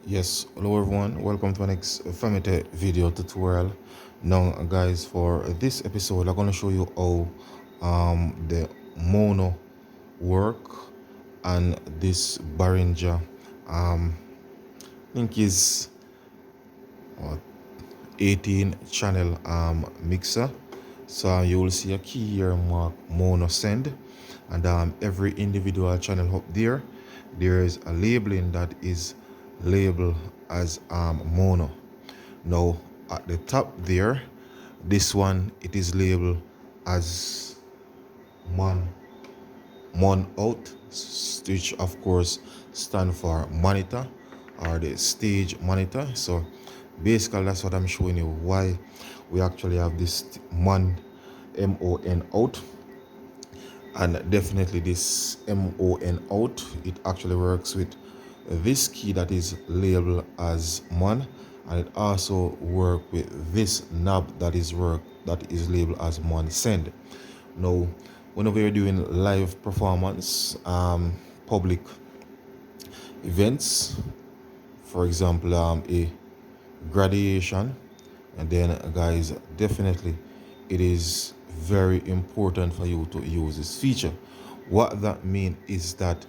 Yes, hello everyone, welcome to the next Famite video tutorial. Now guys, for this episode I'm going to show you how the mono work and this Behringer I think is uh, 18 channel mixer. So you will see a key here marked mono send, and every individual channel up there is a labeling that is labeled as mono. Now at the top there, this one it is labeled as MON out, which of course stand for monitor or the stage monitor. So basically that's what I'm showing you, why we actually have this MON out. And definitely this MON out, it actually works with this key that is labeled as MON, and it also works with this knob that is labeled as MON send. Now whenever you're doing live performance, public events, for example a graduation, and then guys, definitely it is very important for you to use this feature. What that means is that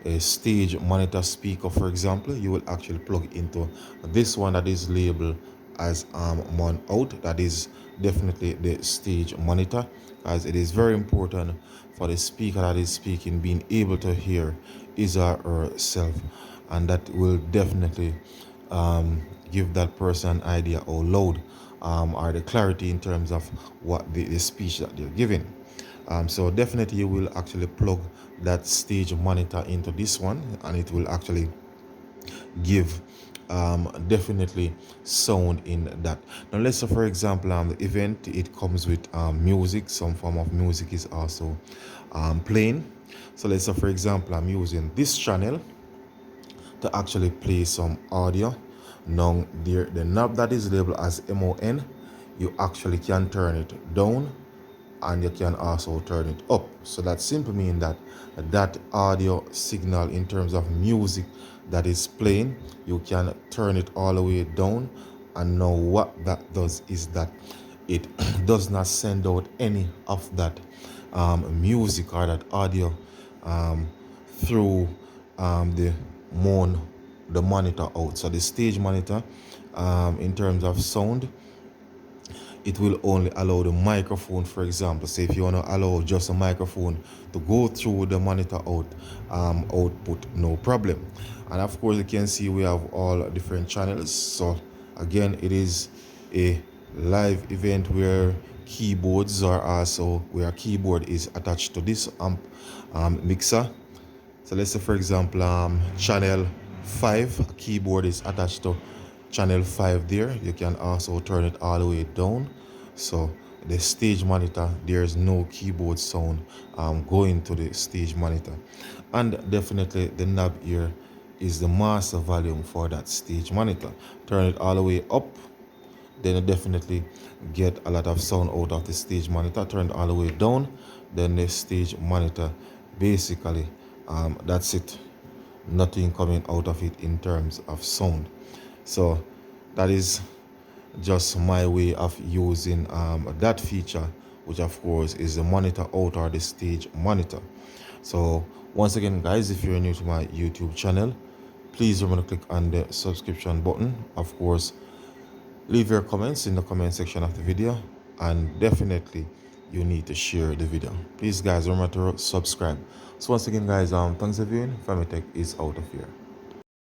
a stage monitor speaker, for example, you will actually plug into this one that is labeled as MON out. That is definitely the stage monitor, as it is very important for the speaker that is speaking being able to hear his or herself, and that will definitely give that person an idea how loud or the clarity in terms of what the speech that they're giving. So definitely you will actually plug that stage monitor into this one, and it will actually give definitely sound in that. Now let's say for example the event, it comes with music, some form of music is also playing. So let's say for example I'm using this channel to actually play some audio. Now the knob that is labeled as MON, you actually can turn it down and you can also turn it up. So that simply means that that audio signal in terms of music that is playing, you can turn it all the way down, and now what that does is that it does not send out any of that music or that audio through the monitor out. So the stage monitor, in terms of sound, it will only allow the microphone, for example. Say if you want to allow just a microphone to go through the monitor out output, no problem. And of course you can see we have all different channels. So again, it is a live event where keyboards are also, where a keyboard is attached to this amp mixer. So let's say for example channel 5 keyboard is attached to channel 5 there. You can also turn it all the way down. So the stage monitor, there's no keyboard sound going to the stage monitor. And definitely the knob here is the master volume for that stage monitor. Turn it all the way up, then you definitely get a lot of sound out of the stage monitor. Turn it all the way down, then the stage monitor basically that's it, nothing coming out of it in terms of sound. So that is just my way of using that feature, which of course is the monitor out or the stage monitor. So once again guys, if you're new to my YouTube channel, please remember to click on the subscription button. Of course, leave your comments in the comment section of the video, and definitely you need to share the video. Please guys, remember to subscribe. So once again guys, thanks for viewing. Famitech is out of here.